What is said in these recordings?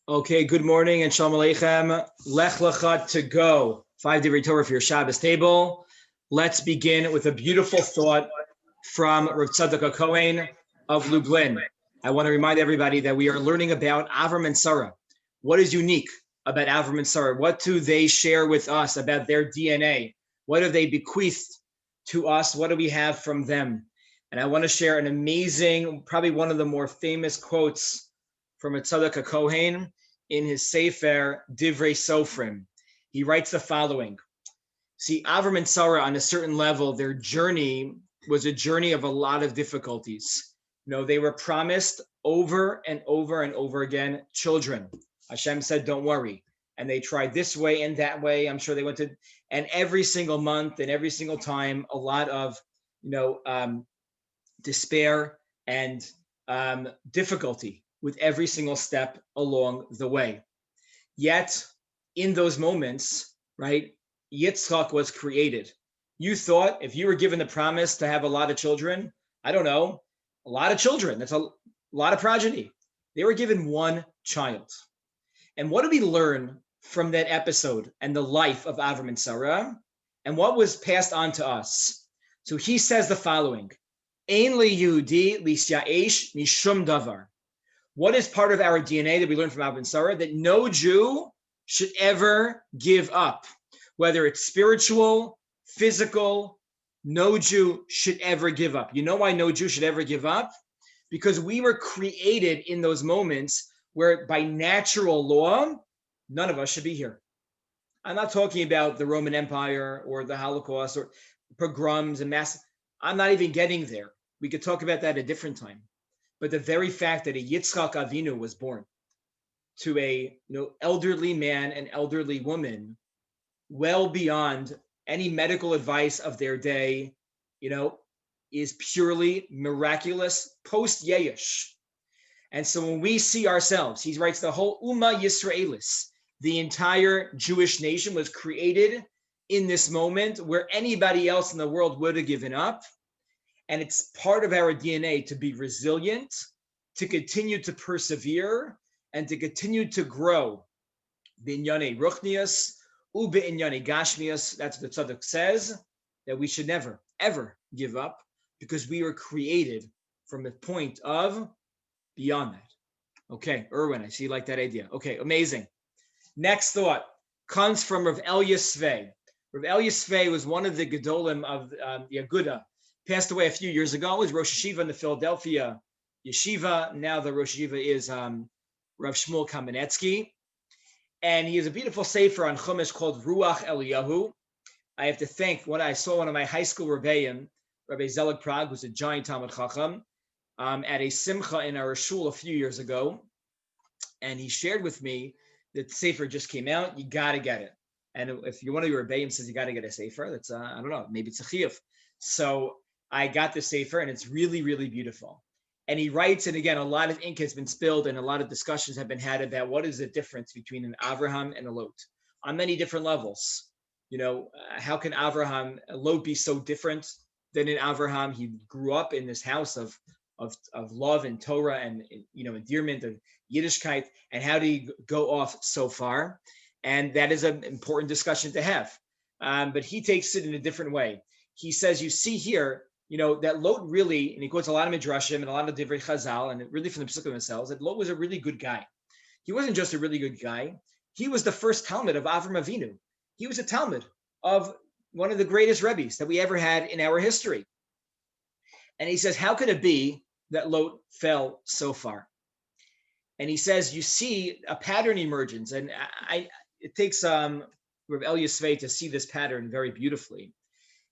Okay, good morning and shalom aleichem. Lech Lecha to go. 5-day Torah for your Shabbos table. Let's begin with a beautiful thought from Rav Tzadok Cohen of Lublin. I want to remind everybody that we are learning about Avram and Sarah. What is unique about Avram and Sarah? What do they share with us about their DNA? What have they bequeathed to us? What do we have from them? And I want to share an amazing, probably one of the more famous quotes from a Tzadok Kohen in his Sefer Divrei Sofrim. He writes the following. See, Avram and Sarah, on a certain level, their journey was a journey of a lot of difficulties. They were promised over and over and over again children. Hashem said, don't worry. And they tried this way and that way. I'm sure they went to, and every single month and every single time, a lot of, despair and difficulty with every single step along the way. Yet, in those moments, right, Yitzchak was created. You thought if you were given the promise to have a lot of children, I don't know, a lot of children, that's a lot of progeny. They were given one child. And what do we learn from that episode and the life of Avram and Sarah? And what was passed on to us? So he says the following, Ein liyehudi lisyaesh mishum davar. What is part of our DNA that we learned from Avram and Sarah? That no Jew should ever give up. Whether it's spiritual, physical, no Jew should ever give up. You know why no Jew should ever give up? Because we were created in those moments where by natural law, none of us should be here. I'm not talking about the Roman Empire or the Holocaust or pogroms and mass. I'm not even getting there. We could talk about that at a different time. But the very fact that a Yitzchak Avinu was born to a elderly man and elderly woman, well beyond any medical advice of their day, is purely miraculous post-Yesh. And so when we see ourselves, he writes the whole Ummah Yisraelis, the entire Jewish nation was created in this moment where anybody else in the world would have given up. And it's part of our DNA to be resilient, to continue to persevere, and to continue to grow. B'inyane ruchnius, u'b'inyane gashmius. That's what the Tzadok says, that we should never, ever give up because we were created from a point of beyond that. Okay, Erwin, I see you like that idea. Okay, amazing. Next thought comes from Rav Elia Svei. Rav Elia Svei was one of the Gedolim of the Aguda. Passed away a few years ago. He was Rosh Yeshiva in the Philadelphia Yeshiva. Now the Rosh Yeshiva is Rav Shmuel Kamenetsky. And he has a beautiful sefer on Chumash called Ruach Eliyahu. I have to thank I saw one of my high school rebbeim, Rabbi Zelig Prague, who's a giant Talmud Chacham, at a simcha in our shul a few years ago. And he shared with me that the sefer just came out. You got to get it. And if you're one of your rebbeim says you got to get a sefer, that's, I don't know, maybe it's a chiyuv. So I got the sefer and it's really, really beautiful. And he writes, and again, a lot of ink has been spilled and a lot of discussions have been had about what is the difference between an Avraham and a Lot on many different levels. How can Lot be so different than an Avraham? He grew up in this house of love and Torah and, endearment of Yiddishkeit. And how did he go off so far? And that is an important discussion to have. But he takes it in a different way. He says, you see here, that Lot really, and he quotes a lot of Midrashim and a lot of Divrei Chazal, and really from the Pesachim themselves, that Lot was a really good guy. He wasn't just a really good guy. He was the first Talmud of Avram Avinu. He was a Talmud of one of the greatest Rebbes that we ever had in our history. And he says, how could it be that Lot fell so far? And he says, you see a pattern emergence. And it takes Rav Elia Svei to see this pattern very beautifully.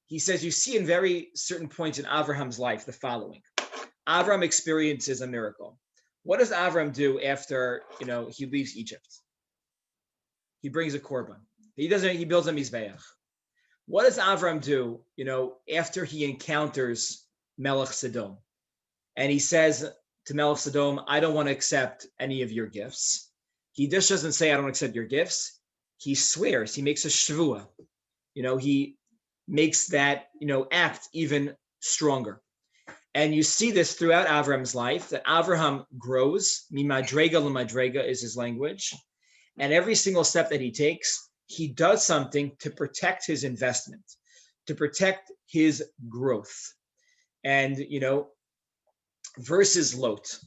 He says, you see in very certain points in Avraham's life the following. Avram experiences a miracle. What does Avram do after, he leaves Egypt? He brings a korban. He builds a mizbeach. What does Avram do, after he encounters Melech Sodom? And he says to Melech Sodom, I don't want to accept any of your gifts. He just doesn't say, I don't accept your gifts. He swears, he makes a shvuah. He makes that, act even stronger. And you see this throughout Avram's life, that Avraham grows. Mimadrega l'madrega is his language. And every single step that he takes, he does something to protect his investment, to protect his growth. And, versus Lot.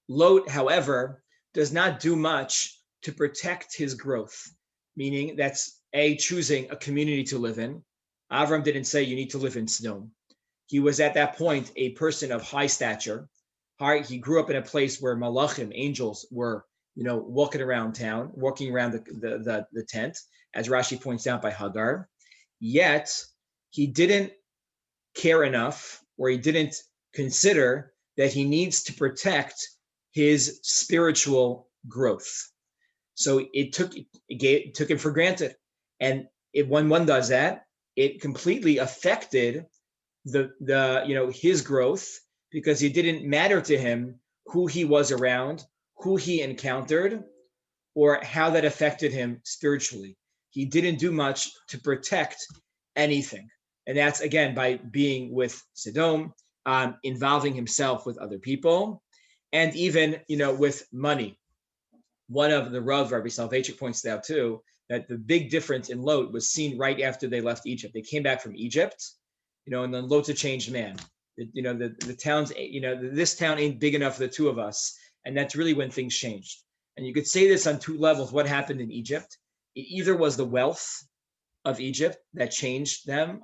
Lot, however, does not do much to protect his growth, meaning that's choosing a community to live in. Avram didn't say you need to live in Sodom. He was at that point a person of high stature. He grew up in a place where malachim, angels, were walking around town, walking around the tent, as Rashi points out by Hagar. Yet he didn't care enough, or he didn't consider that he needs to protect his spiritual growth. So it took him for granted, and when one does that, it completely affected his growth, because it didn't matter to him who he was around, who he encountered, or how that affected him spiritually. He didn't do much to protect anything. And that's, again, by being with Sodom, involving himself with other people, and even, with money. One of the Rav, Rabbi Soloveitchik, points out too, that the big difference in Lot was seen right after they left Egypt. They came back from Egypt, and then Lot's a changed man. The towns, this town ain't big enough for the two of us. And that's really when things changed. And you could say this on two levels. What happened in Egypt? It either was the wealth of Egypt that changed them,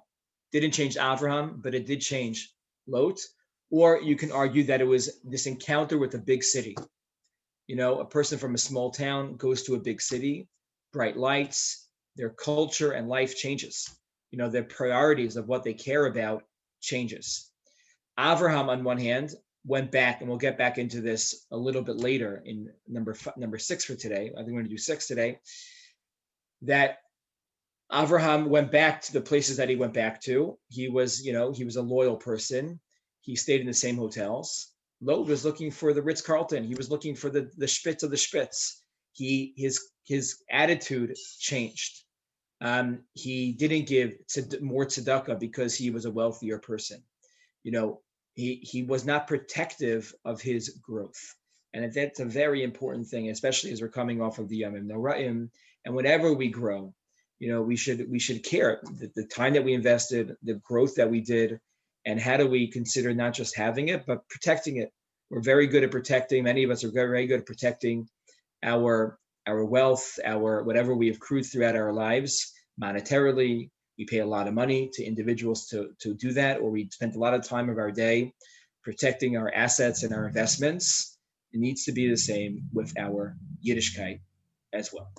didn't change Abraham, but it did change Lot. Or you can argue that it was this encounter with a big city. A person from a small town goes to a big city, bright lights, their culture and life changes. Their priorities of what they care about changes. Avraham, on one hand, went back, and we'll get back into this a little bit later in number 6 for today. I think we're going to do 6 today. That Avraham went back to the places that he went back to. He was a loyal person. He stayed in the same hotels. Lot was looking for the Ritz-Carlton. He was looking for the Spitz of the Spitz. His attitude changed. He didn't give more tzedakah because he was a wealthier person. He was not protective of his growth. And that's a very important thing, especially as we're coming off of the Yamim Noraim. And whenever we grow, we should care the time that we invested, the growth that we did, and how do we consider not just having it, but protecting it. We're very good at protecting. Many of us are very, very good at protecting our wealth, our whatever we have accrued throughout our lives monetarily. We pay a lot of money to individuals to do that, or we spend a lot of time of our day protecting our assets and our investments. It needs to be the same with our Yiddishkeit as well.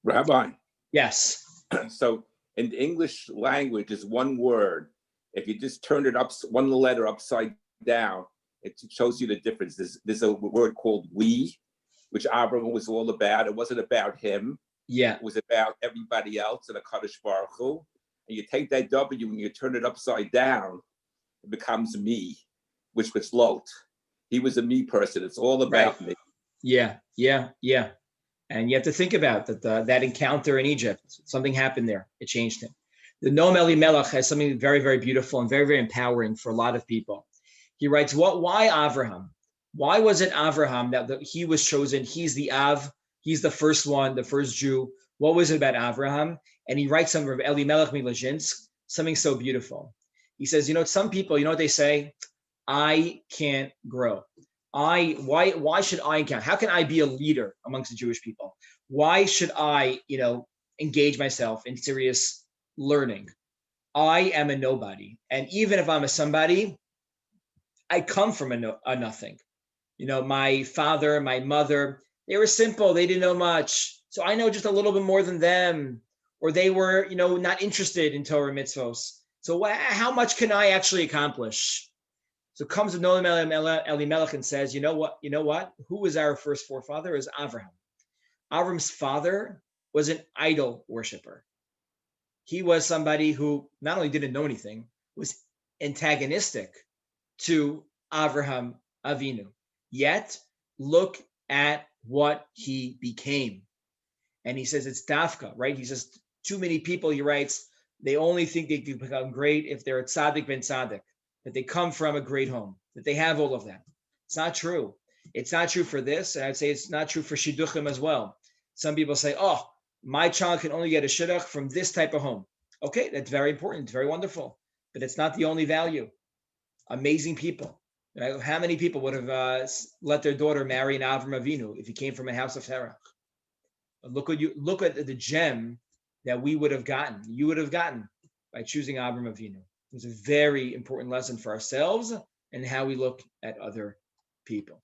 Rabbi. Yes. So in the English language is one word. If you just turn it up, one letter upside down, it shows you the difference. There's a word called we, which Abraham was all about. It wasn't about him. Yeah. It was about everybody else and the Kadosh Baruch Hu. And you take that W and you turn it upside down, it becomes me, which was Lot. He was a me person. It's all about me. Yeah. And you have to think about that encounter in Egypt. Something happened there. It changed him. The Noam Elimelech has something very, very beautiful and very, very empowering for a lot of people. He writes, why Avraham? Why was it Avraham that he was chosen? He's the Av. He's the first one, the first Jew. What was it about Avraham? And he writes something of Elimelech Milazhinsk, something so beautiful. He says, some people, what they say? I can't grow. Why should I encounter? How can I be a leader amongst the Jewish people? Why should I, engage myself in serious learning? I am a nobody. And even if I'm a somebody, I come from a nothing. My father, my mother, they were simple. They didn't know much. So I know just a little bit more than them. Or they were, not interested in Torah mitzvos. So how much can I actually accomplish? So comes Noam Elimelech and says, you know what? Who was our first forefather? Is Avraham. Avram's father was an idol worshiper. He was somebody who not only didn't know anything, was antagonistic to Avraham Avinu. Yet, look at what he became. And he says it's dafka, right? He says too many people, he writes, they only think they can become great if they're a tzaddik ben tzaddik. that they come from a great home, that they have all of that. It's not true. It's not true for this, and I'd say it's not true for shidduchim as well. Some people say, "Oh, my child can only get a shidduch from this type of home." Okay, that's very important. It's very wonderful, but it's not the only value. Amazing people. Right? How many people would have let their daughter marry an Avram Avinu if he came from a house of Terach? Look at the gem that we would have gotten. You would have gotten by choosing Avram Avinu. It's a very important lesson for ourselves and how we look at other people.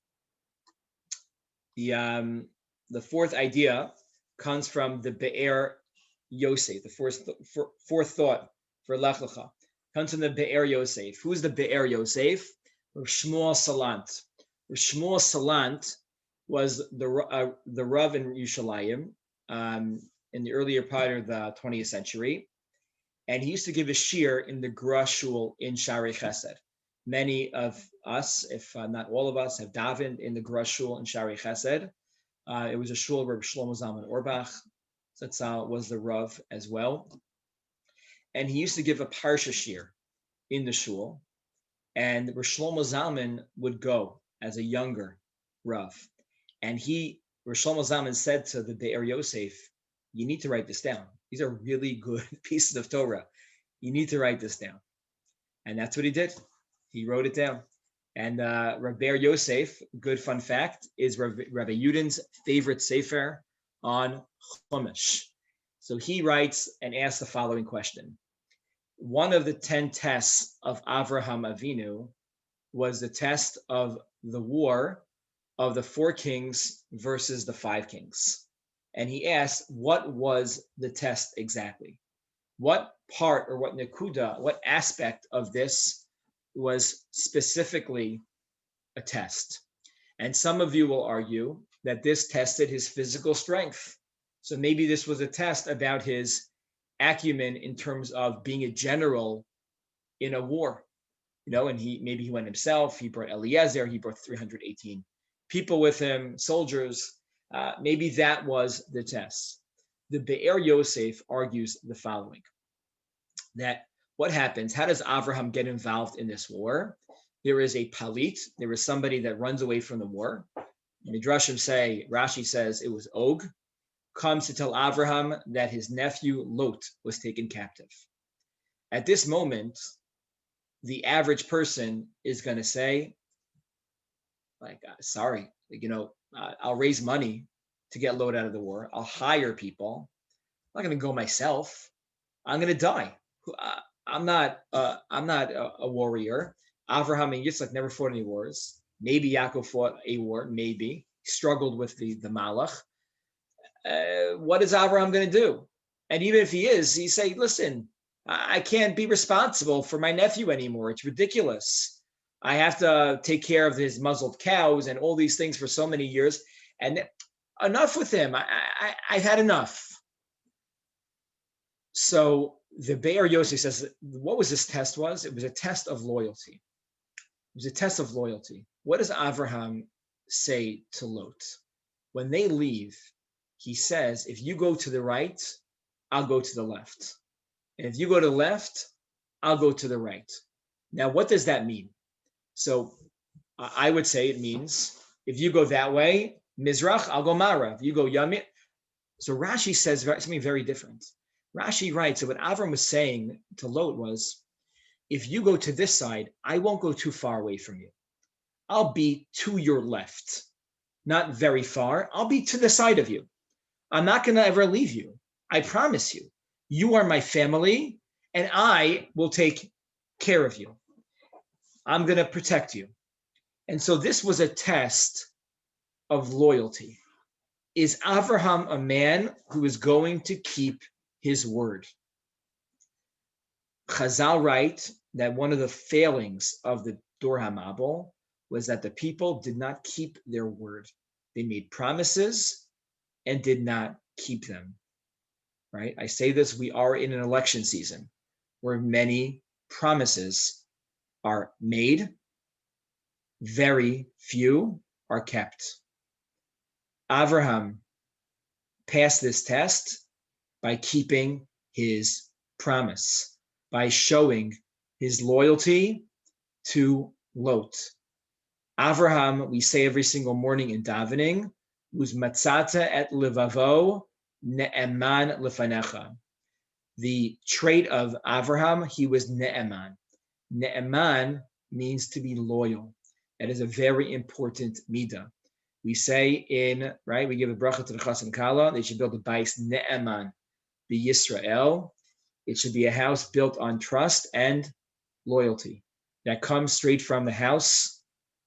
The fourth idea comes from the Be'er Yosef, the fourth thought for Lech Lecha. Comes from the Be'er Yosef. Who's the Be'er Yosef? Rav Shmuel Salant. Rav Shmuel Salant was the Rav in Yerushalayim in the earlier part of the 20th century. And he used to give a shir in the Gra Shul in Sharei Chesed. Many of us, if not all of us, have davened in the Gra Shul in Sharei Chesed. It was a shul where Shlomo Zalman Auerbach Zatzal was the Rav as well. And he used to give a parsha shir in the shul. And Shlomo Zalman would go as a younger Rav. And Shlomo Zalman said to the Be'er Yosef, you need to write this down. These are really good pieces of Torah. You need to write this down. And that's what he did. He wrote it down. And Rabbi Be'er Yosef, good fun fact, is Rabbi Yudin's favorite sefer on Chumash. So he writes and asks the following question. One of the 10 tests of Avraham Avinu was the test of the war of the 4 kings versus the 5 kings. And he asked, what was the test exactly? What part or what nekuda, what aspect of this was specifically a test? And some of you will argue that this tested his physical strength. So maybe this was a test about his acumen in terms of being a general in a war, and maybe he went himself, he brought Eliezer, he brought 318 people with him, soldiers. Maybe that was the test. The Be'er Yosef argues the following, that what happens, how does Avraham get involved in this war? There is a palit, there is somebody that runs away from the war. Midrashim say, Rashi says it was Og, comes to tell Avraham that his nephew Lot was taken captive. At this moment, the average person is going to say, like, sorry, I'll raise money to get Lot out of the war. I'll hire people. I'm not going to go myself. I'm going to die. I'm not a warrior. Avraham and Yitzchak never fought any wars. Maybe Yaakov fought a war, maybe. Struggled with the Malach. What is Avraham going to do? And even if he is, he say, listen, I can't be responsible for my nephew anymore. It's ridiculous. I have to take care of his muzzled cows and all these things for so many years. And enough with him. I've had enough. So the Be'er Yosef says, what was this test was? It was a test of loyalty. It was a test of loyalty. What does Avraham say to Lot? When they leave, he says, if you go to the right, I'll go to the left. And if you go to the left, I'll go to the right. Now, what does that mean? So I would say it means, if you go that way, Mizrach, I'll go Marav. You go Yamit. So Rashi says something very different. Rashi writes that what Avram was saying to Lot was, if you go to this side, I won't go too far away from you. I'll be to your left. Not very far. I'll be to the side of you. I'm not going to ever leave you. I promise you. You are my family, and I will take care of you. I'm going to protect you. And so this was a test of loyalty. Is Avraham a man who is going to keep his word? Chazal write that one of the failings of the Dor HaMabul was that the people did not keep their word. They made promises and did not keep them. Right? I say this, we are in an election season where many promises are made, very few are kept. Avraham passed this test by keeping his promise, by showing his loyalty to Lot. Avraham, we say every single morning in davening, was matzata et levavo ne'eman lefanecha. The trait of Avraham, he was ne'eman. Ne'eman means to be loyal. That is a very important midah. We say we give a bracha to the Chas and Kala, they should build a bais ne'eman b'Yisrael. It should be a house built on trust and loyalty. That comes straight from the house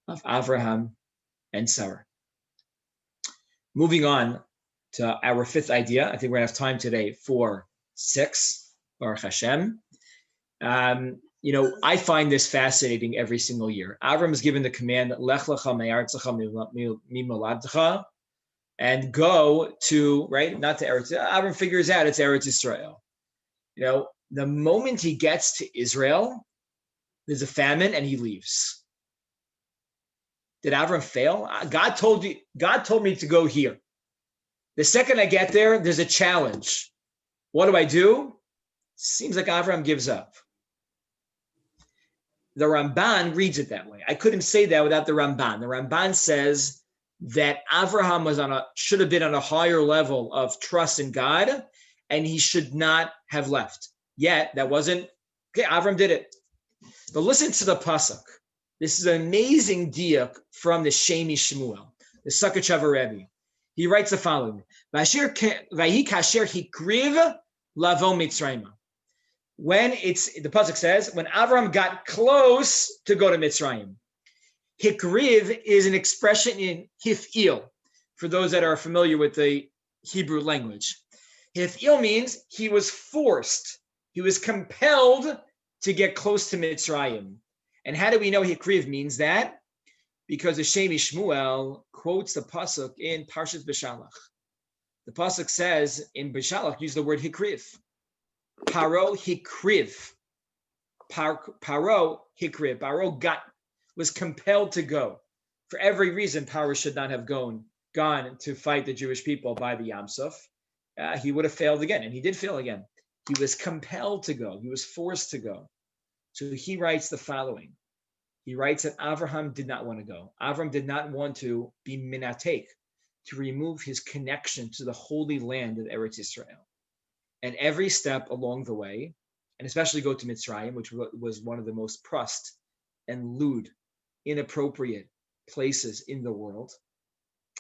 of Avraham and Sarah. Moving on to our fifth idea. I think we're going to have time today for 6, Baruch Hashem. I find this fascinating every single year. Avram is given the command, Lech Lecha mimoladcha, and go to, not to Eretz. Avram figures out it's Eretz Israel. The moment he gets to Israel, there's a famine and he leaves. Did Avram fail? God told me to go here. The second I get there, there's a challenge. What do? Seems like Avram gives up. The Ramban reads it that way. I couldn't say that without the Ramban. The Ramban says that Avraham should have been on a higher level of trust in God, and he should not have left. Yet that wasn't okay. Avram did it. But listen to the pasuk. This is an amazing diak from the Shemi Shmuel, the Sakachava Rebbe. He writes the following: Vahi kasher hikriv lavo mitzrayim. When the pasuk says, when Avram got close to go to Mitzrayim, hikriv is an expression in hif'il, for those that are familiar with the Hebrew language. Hif'il means he was forced, he was compelled to get close to Mitzrayim. And how do we know hikriv means that? Because the Shemi Shmuel quotes the pasuk in Parshas Beshalach. The pasuk says in Beshalach, use the word hikriv. Paro hikriv. Paro hikriv. Paro was compelled to go. For every reason, Paro should not have gone to fight the Jewish people by the Yam Suf. He would have failed again, and he did fail again. He was compelled to go. He was forced to go. So he writes the following. He writes that Avraham did not want to go. Avram did not want to be minatek, to remove his connection to the holy land of Eretz Israel. And every step along the way, and especially go to Mitzrayim, which was one of the most prust and lewd, inappropriate places in the world,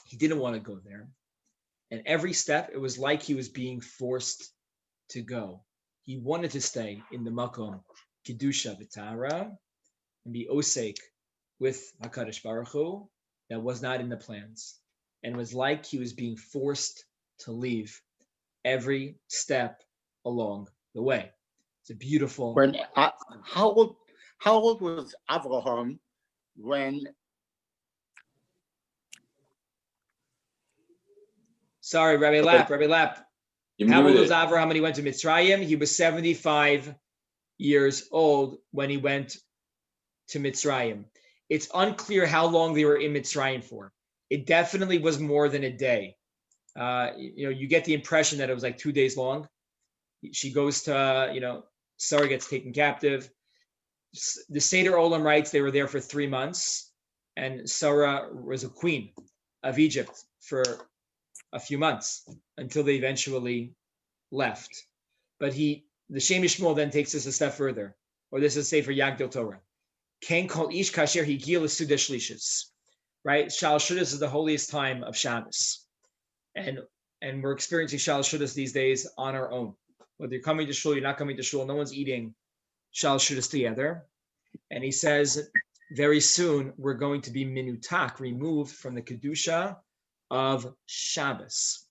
he didn't want to go there. And every step, it was like he was being forced to go. He wanted to stay in the Makom Kedusha V'Tara and be osek with HaKadosh Baruch Hu. That was not in the plans. And it was like he was being forced to leave every step along the way. It's a beautiful. How old was Avraham when? Sorry, Rabbi Lapp. How old was Avraham when he went to Mitzrayim? He was 75 years old when he went to Mitzrayim. It's unclear how long they were in Mitzrayim for. It definitely was more than a day. You get the impression that it was like 2 days long. She goes to, Sarah gets taken captive. The Seder Olam writes they were there for 3 months, and Sarah was a queen of Egypt for a few months until they eventually left. But the Shemi Shmuel then takes this a step further, or this is say for Yagdil Torah. Ken kol ish kasher higil l'sudah shlishis. Right? Shalosh Shudas is the holiest time of Shabbos. And we're experiencing Shalosh Shudas these days on our own. Whether you're coming to shul, you're not coming to shul, no one's eating Shalosh Shudas together. And he says, very soon we're going to be minutak, removed from the Kedusha of Shabbos.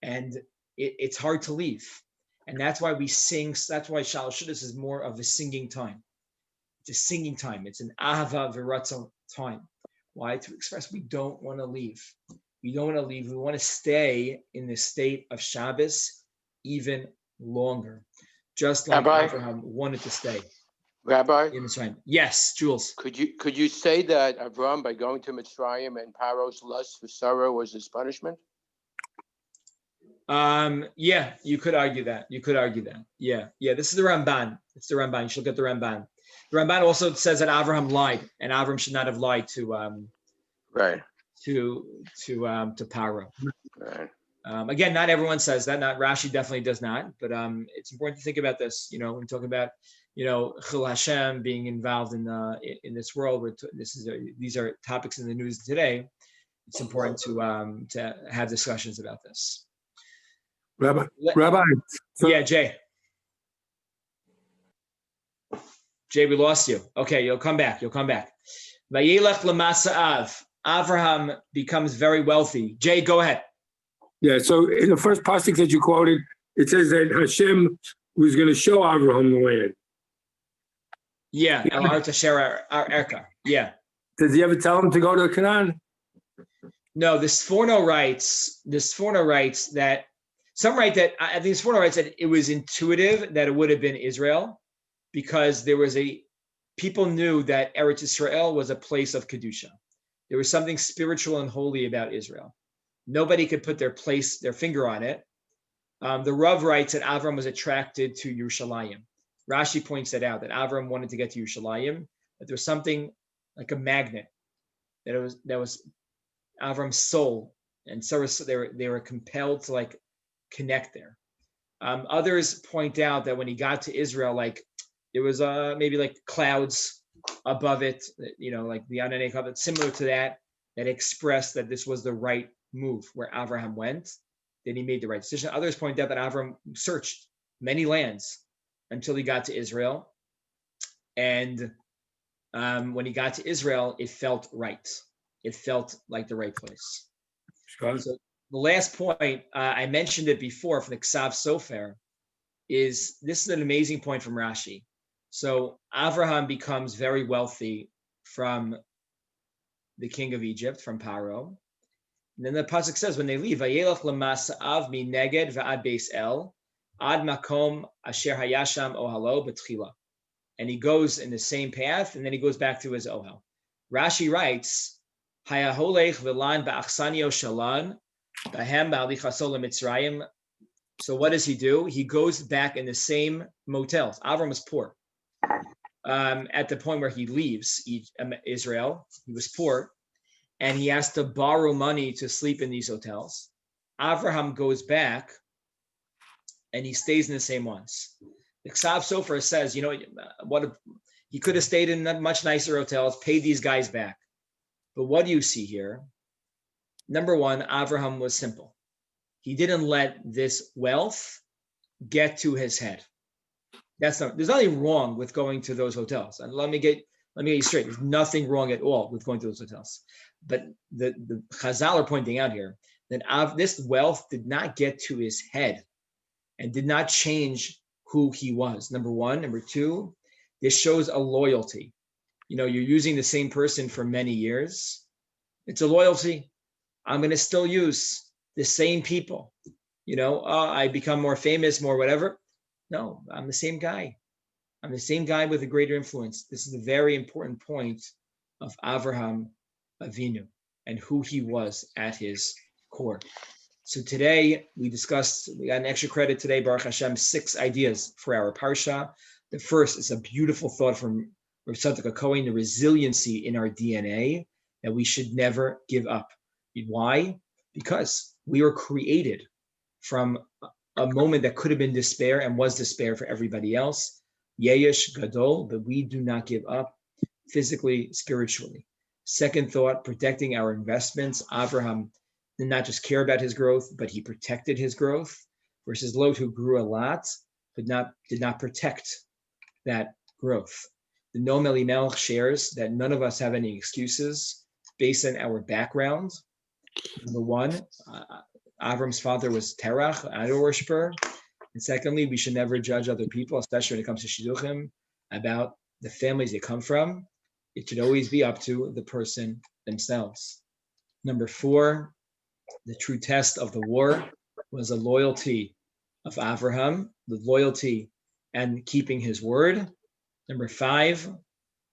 And it's hard to leave. And that's why we sing, that's why Shalosh Shudas is more of a singing time. It's a singing time. It's an ahava v'ratzon time. Why? To express we don't want to leave. We don't want to leave. We want to stay in the state of Shabbos even longer. Just like Rabbi, Abraham wanted to stay. Rabbi? In Mitzrayim. Yes, Jules. Could you say that Avram, by going to Mitzrayim and Paro's lust for Sarah was his punishment? Yeah, you could argue that. Yeah. This is the Ramban. It's the Ramban. You should look at the Ramban. The Ramban also says that Avraham lied, and Avram should not have lied Right. to Paro. Right. Again, not everyone says that. Not Rashi definitely does not. But it's important to think about this. When we talk about Chil Hashem being involved in this world. These are topics in the news today. It's important to have discussions about this. Rabbi, Yeah, Jay. Jay, we lost you. Okay, you'll come back. Vayelech l'masa'av. Avraham becomes very wealthy. Jay, go ahead. Yeah, so in the first pasuk that you quoted, it says that Hashem was going to show Avraham the land. Yeah, El Arta Shera Erka. Yeah. Does he ever tell him to go to Canaan? No, the Sforno writes that some write that I think Sforno writes that it was intuitive that it would have been Israel, because people knew that Eretz Israel was a place of Kedusha. There was something spiritual and holy about Israel. Nobody could put their finger on it. The Rav writes that Avram was attracted to Yerushalayim. Rashi points that out, that Avram wanted to get to Yerushalayim, that there was something like a magnet that was Avram's soul, and so they were compelled to connect there. Others point out that when he got to Israel, there was maybe clouds above it, like the Ananei Kavat, similar to that expressed that this was the right move where Avraham went, that he made the right decision. Others point out that Avram searched many lands until he got to Israel. And when he got to Israel, it felt right. It felt like the right place. Sure. So the last point, I mentioned it before from the Ksav Sofer, this is an amazing point from Rashi. So Avraham becomes very wealthy from the king of Egypt, from Paro. And then the pasuk says, when they leave, Vayelach l'masa'av mi neged va'ad beis el, ad makom asher hayasham ohalo b'tchila. And he goes in the same path, and then he goes back to his ohel. Rashi writes, Hayaholech v'lan ba'achsanio shalan, b'hem ba'alichasol l'mitzrayim. So what does he do? He goes back in the same motels. Avram was poor. At the point where he leaves Israel, he was poor, and he has to borrow money to sleep in these hotels. Avraham goes back, and he stays in the same ones. The Ksav Sofer says, he could have stayed in much nicer hotels, paid these guys back. But what do you see here? Number one, Avraham was simple. He didn't let this wealth get to his head. There's nothing wrong with going to those hotels. And let me get you straight. There's nothing wrong at all with going to those hotels. But the Chazal are pointing out here that this wealth did not get to his head and did not change who he was. Number one. Number two, this shows a loyalty. You're using the same person for many years. It's a loyalty. I'm going to still use the same people. I become more famous, more whatever. No, I'm the same guy. I'm the same guy with a greater influence. This is a very important point of Avraham Avinu and who he was at his core. So today we got an extra credit today, Baruch Hashem, 6 ideas for our Parsha. The first is a beautiful thought from Rav Tzadok HaKohen, the resiliency in our DNA, that we should never give up. Why? Because we were created from a moment that could have been despair and was despair for everybody else. Yeyesh Gadol, but we do not give up physically, spiritually. Second thought, protecting our investments. Avraham did not just care about his growth, but he protected his growth, versus Lot, who grew a lot, but did not protect that growth. The Noam Elimelech shares that none of us have any excuses based on our background. Number one, Avram's father was Terach, an idol worshiper. And secondly, we should never judge other people, especially when it comes to Shidduchim, about the families they come from. It should always be up to the person themselves. Number 4, the true test of the war was the loyalty of Avraham, the loyalty and keeping his word. Number 5,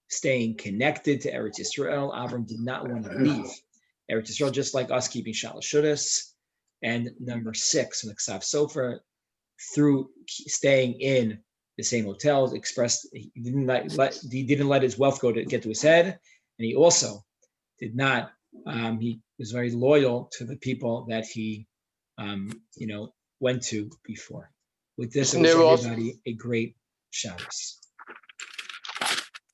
staying connected to Eretz Yisrael. Avram did not want to leave Eretz Yisrael, just like us keeping Shalosh Shudas. And number 6, in the Ksav Sofer, through staying in the same hotels. Expressed he didn't let his wealth get to his head, and he also did not. He was very loyal to the people that he, went to before. With this, I Isn't wish there also- everybody a great Shabbos.